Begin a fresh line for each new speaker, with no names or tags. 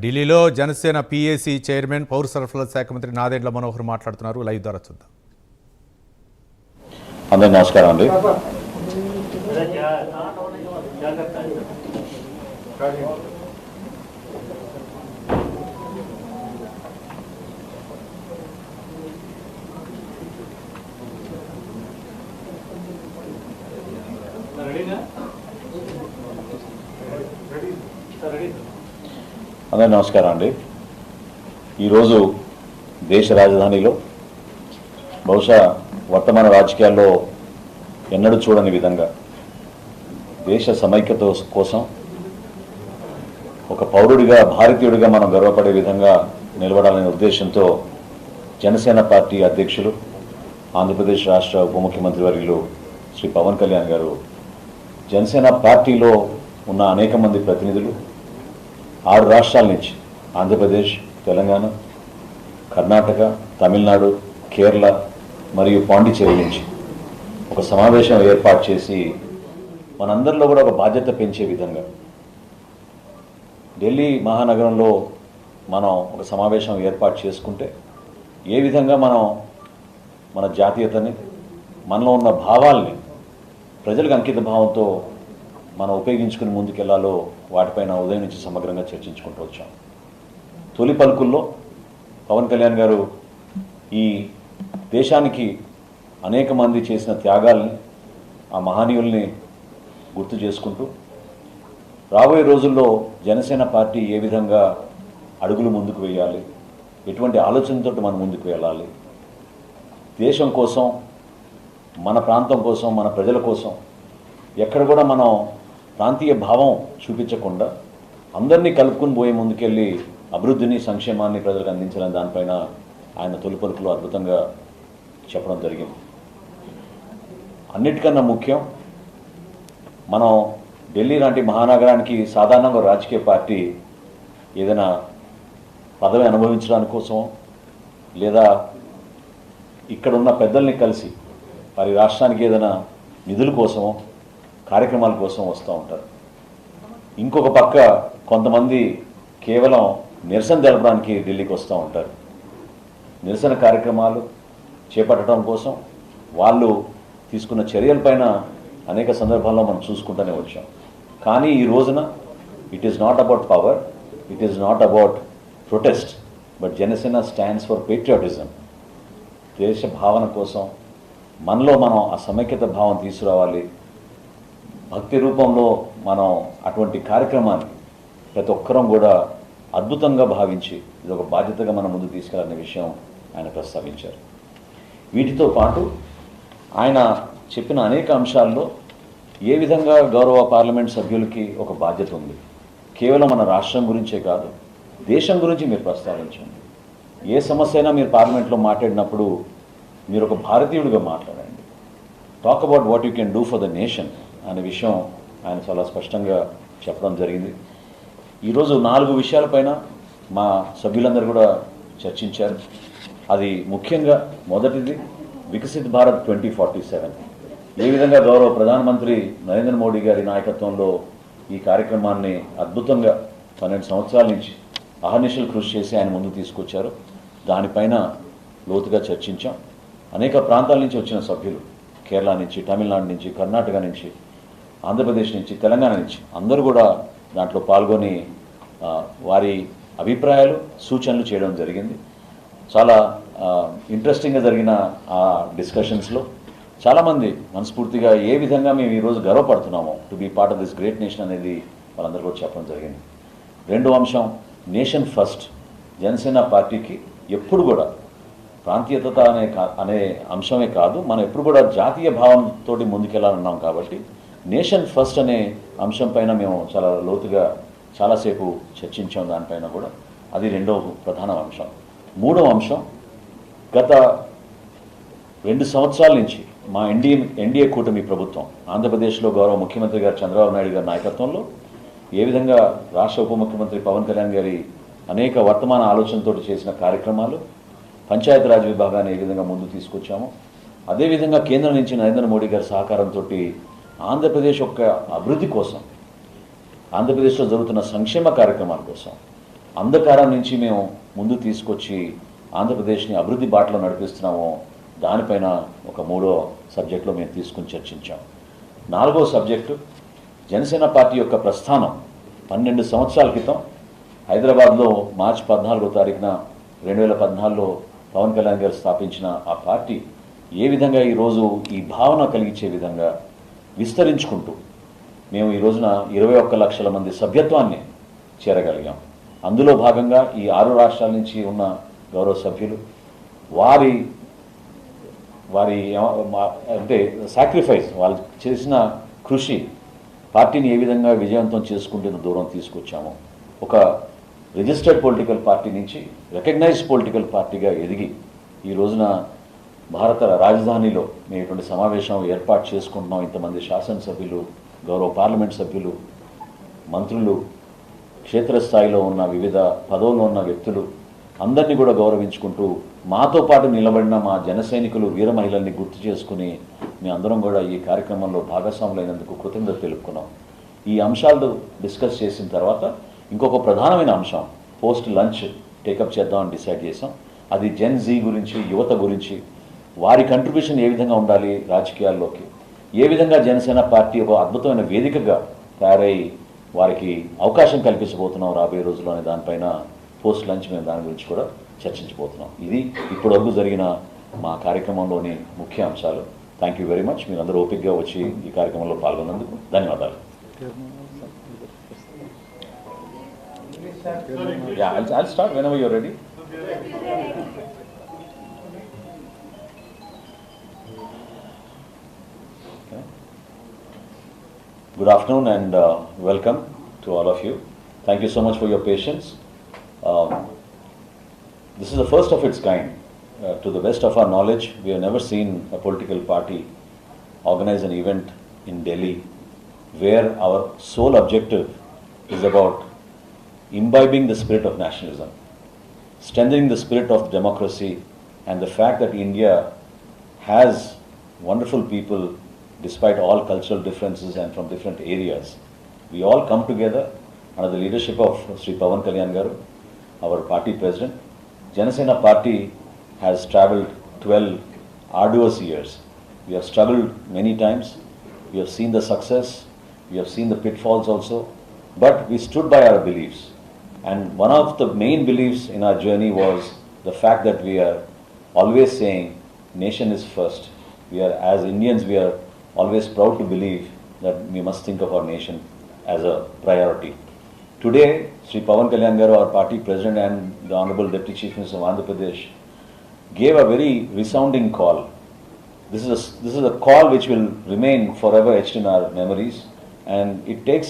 ఢిల్లీలో Janasena PAC chairman పౌర సరఫరాల శాఖ మంత్రి నాదెండ్ల మనోహర్ మాట్లాడుతున్నారు. లైవ్ ద్వారా చూద్దాం.
అందరూ నమస్కారం అండి. అందరూ నమస్కారం అండి. ఈరోజు దేశ రాజధానిలో బహుశా వర్తమాన రాజకీయాల్లో ఎన్నడూ చూడని విధంగా దేశ సమైక్యత కోసం ఒక పౌరుడిగా భారతీయుడిగా మనం గర్వపడే విధంగా నిలబడాలనే ఉద్దేశంతో జనసేన పార్టీ అధ్యక్షులు ఆంధ్రప్రదేశ్ రాష్ట్ర ఉప ముఖ్యమంత్రి వర్యులు శ్రీ పవన్ కళ్యాణ్ గారు జనసేన పార్టీలో ఉన్న అనేక మంది ప్రతినిధులు 6 రాష్ట్రాల నుంచి ఆంధ్రప్రదేశ్, తెలంగాణ, కర్ణాటక, తమిళనాడు, కేరళ మరియు పాండిచేరి నుంచి ఒక సమావేశం ఏర్పాటు చేసి మనందరిలో కూడా ఒక బాధ్యత పెంచే విధంగా ఢిల్లీ మహానగరంలో మనం ఒక సమావేశం ఏర్పాటు చేసుకుంటే ఏ విధంగా మనం మన జాతీయతని, మనలో ఉన్న భావాల్ని ప్రజలకు అంకిత భావంతో మనం ఉపయోగించుకుని ముందుకెళ్లాలో వాటిపైన ఉదయం నుంచి సమగ్రంగా చర్చించుకుంటూ వచ్చాం. తొలి పలుకుల్లో పవన్ కళ్యాణ్ గారు ఈ దేశానికి అనేక మంది చేసిన త్యాగాల్ని, ఆ మహనీయుల్ని గుర్తు చేసుకుంటూ రాబోయే రోజుల్లో జనసేన పార్టీ ఏ విధంగా అడుగులు ముందుకు వేయాలి, ఎటువంటి ఆలోచనతో మనం ముందుకు వెళ్ళాలి, దేశం కోసం, మన ప్రాంతం కోసం, మన ప్రజల కోసం ఎక్కడ కూడా మనం ప్రాంతీయ భావం చూపించకుండా అందరినీ కలుపుకుని పోయే ముందుకెళ్ళి అభివృద్ధిని, సంక్షేమాన్ని ప్రజలకు అందించాలని దానిపైన ఆయన తొలి పలుకులు అద్భుతంగా చెప్పడం జరిగింది. అన్నిటికన్నా ముఖ్యం, మనం ఢిల్లీ లాంటి మహానగరానికి సాధారణంగా రాజకీయ పార్టీ ఏదైనా పదవి అనుభవించడానికి కోసం లేదా ఇక్కడున్న పెద్దల్ని కలిసి వారి రాష్ట్రానికి ఏదైనా నిధుల కోసమో కార్యక్రమాల కోసం వస్తూ ఉంటారు. ఇంకొక పక్క కొంతమంది కేవలం నిరసన తెలపడానికి ఢిల్లీకి వస్తూ ఉంటారు. నిరసన కార్యక్రమాలు చేపట్టడం కోసం వాళ్ళు తీసుకున్న చర్యలపైన అనేక సందర్భాల్లో మనం చూసుకుంటూనే వచ్చాం. కానీ ఈ రోజున it is not about power, it is not about protest, but Janasena stands for patriotism. దేశ భావన కోసం మనలో మనం ఆ సమైక్యత భావం తీసుకురావాలి. భక్తి రూపంలో మనం అటువంటి కార్యక్రమాన్ని ప్రతి ఒక్కరం కూడా అద్భుతంగా భావించి ఇది ఒక బాధ్యతగా మనం ముందుకు తీసుకెళ్లాలనే విషయం ఆయన ప్రస్తావించారు. వీటితో పాటు ఆయన చెప్పిన అనేక అంశాల్లో ఏ విధంగా గౌరవ పార్లమెంట్ సభ్యులకి ఒక బాధ్యత ఉంది. కేవలం మన రాష్ట్రం గురించే కాదు, దేశం గురించి మీరు ప్రస్తావించండి. ఏ సమస్య అయినా మీరు పార్లమెంట్లో మాట్లాడినప్పుడు మీరు ఒక భారతీయుడిగా మాట్లాడండి. Talk about what you can do for the nation అనే విషయం ఆయన చాలా స్పష్టంగా చెప్పడం జరిగింది. ఈరోజు 4 విషయాలపైన మా సభ్యులందరూ కూడా చర్చించారు. అది ముఖ్యంగా మొదటిది వికసిత్ భారత్ 2047. ఏ విధంగా గౌరవ ప్రధానమంత్రి నరేంద్ర మోడీ గారి నాయకత్వంలో ఈ కార్యక్రమాన్ని అద్భుతంగా 12 సంవత్సరాల నుంచి అహర్నిశలు కృషి చేసి ఆయన ముందుకు తీసుకొచ్చారు. దానిపైన లోతుగా చర్చించాం. అనేక ప్రాంతాల నుంచి వచ్చిన సభ్యులు, కేరళ నుంచి, తమిళనాడు నుంచి, కర్ణాటక నుంచి, ఆంధ్రప్రదేశ్ నుంచి, తెలంగాణ నుంచి అందరూ కూడా దాంట్లో పాల్గొని వారి అభిప్రాయాలు, సూచనలు చేయడం జరిగింది. చాలా ఇంట్రెస్టింగ్గా జరిగిన ఆ డిస్కషన్స్లో చాలామంది మనస్ఫూర్తిగా ఏ విధంగా మేము ఈరోజు గర్వపడుతున్నామో to be part of this great nation అనేది వాళ్ళందరూ కూడా చెప్పడం జరిగింది. రెండో అంశం నేషన్ ఫస్ట్. జనసేన పార్టీకి ఎప్పుడు కూడా ప్రాంతీయత అనే అంశమే కాదు, మనం ఎప్పుడు కూడా జాతీయ భావంతో ముందుకెళ్ళాలన్నాం. కాబట్టి నేషన్ ఫస్ట్ అనే అంశం పైన మేము చాలా లోతుగా చాలాసేపు చర్చించాం. దానిపైన కూడా అది రెండో ప్రధాన అంశం. మూడో అంశం, గత 2 సంవత్సరాల నుంచి మా ఎన్డీఏ కూటమి ప్రభుత్వం ఆంధ్రప్రదేశ్లో గౌరవ ముఖ్యమంత్రి గారు చంద్రబాబు నాయుడు గారి నాయకత్వంలో ఏ విధంగా రాష్ట్ర ఉప ముఖ్యమంత్రి పవన్ కళ్యాణ్ గారి అనేక వర్తమాన ఆలోచనతో చేసిన కార్యక్రమాలు, పంచాయతీరాజ్ విభాగాన్ని ఏ విధంగా ముందు తీసుకొచ్చామో, అదేవిధంగా కేంద్రం నుంచి నరేంద్ర మోడీ గారి సహకారంతో ఆంధ్రప్రదేశ్ యొక్క అభివృద్ధి కోసం ఆంధ్రప్రదేశ్లో జరుగుతున్న సంక్షేమ కార్యక్రమాల కోసం అంధకారం నుంచి మేము ముందు తీసుకొచ్చి ఆంధ్రప్రదేశ్ని అభివృద్ధి బాటలో నడిపిస్తున్నామో దానిపైన ఒక 3వ సబ్జెక్టులో మేము తీసుకుని చర్చించాం. 4వ సబ్జెక్టు జనసేన పార్టీ యొక్క ప్రస్థానం 12 సంవత్సరాల క్రితం హైదరాబాద్లో మార్చి 14వ తారీఖున 2014లో పవన్ కళ్యాణ్ గారు స్థాపించిన ఆ పార్టీ ఏ విధంగా ఈరోజు ఈ భావన కలిగించే విధంగా విస్తరించుకుంటూ మేము ఈ రోజున 21 లక్షల మంది సభ్యత్వాన్ని చేరగలిగాం. అందులో భాగంగా ఈ 6 రాష్ట్రాల నుంచి ఉన్న గౌరవ సభ్యులు వారి అంటే సాక్రిఫైస్, వాళ్ళు చేసిన కృషి పార్టీని ఏ విధంగా విజయవంతం చేసుకుంటున్న దూరం తీసుకొచ్చాము. ఒక రిజిస్టర్డ్ పొలిటికల్ పార్టీ నుంచి రికగ్నైజ్డ్ పొలిటికల్ పార్టీగా ఎదిగి ఈ రోజున భారత రాజధానిలో మేము ఇటువంటి సమావేశం ఏర్పాటు చేసుకుంటున్నాం. ఇంతమంది శాసనసభ్యులు, గౌరవ పార్లమెంట్ సభ్యులు, మంత్రులు, క్షేత్రస్థాయిలో ఉన్న వివిధ పదవుల్లో ఉన్న వ్యక్తులు అందరినీ కూడా గౌరవించుకుంటూ మాతో పాటు నిలబడిన మా జన సైనికులు, వీర మహిళల్ని గుర్తు చేసుకుని మీ అందరం కూడా ఈ కార్యక్రమంలో భాగస్వాములైనందుకు కృతజ్ఞత తెలుపుకున్నాం. ఈ అంశాలు డిస్కస్ చేసిన తర్వాత ఇంకొక ప్రధానమైన అంశం పోస్ట్ లంచ్ టేకప్ చేద్దామని డిసైడ్ చేసాం. అది జెన్ జీ గురించి, యువత గురించి, వారి కంట్రిబ్యూషన్ ఏ విధంగా ఉండాలి రాజకీయాల్లోకి, ఏ విధంగా జనసేన పార్టీ ఒక అద్భుతమైన వేదికగా తయారై వారికి అవకాశం కల్పించబోతున్నాం రాబోయే రోజుల్లో అనే దానిపైన పోస్ట్ లంచ్ మేము దాని గురించి కూడా చర్చించబోతున్నాం. ఇది ఇప్పటివరకు జరిగిన మా కార్యక్రమంలోని ముఖ్య అంశాలు. Thank you very much. మీరందరూ ఓపికగా వచ్చి ఈ కార్యక్రమంలో పాల్గొన్నందుకు ధన్యవాదాలు. I'll start whenever you're ready. Good afternoon and welcome to all of you. Thank you so much for your patience. This is the first of its kind. To the best of our knowledge, we have never seen a political party organize an event in Delhi where our sole objective is about imbibing the spirit of nationalism, strengthening the spirit of democracy, and the fact that India has wonderful people despite all cultural differences and from different areas. We all come together under the leadership of Sri Pawan Kalyan Garu, our party president. Janasena party has travelled 12 arduous years. We have struggled many times. We have seen the success. We have seen the pitfalls also. But we stood by our beliefs. And one of the main beliefs in our journey was the fact that we are always saying nation is first. We are, as Indians, we are always proud to believe that we must think of our nation as a priority. Today, Sri Pawan Kalyan Garu, our party president, and the Honorable Deputy Chief Minister of Andhra Pradesh gave a very resounding call. This is a call which will remain forever etched in our memories, and it takes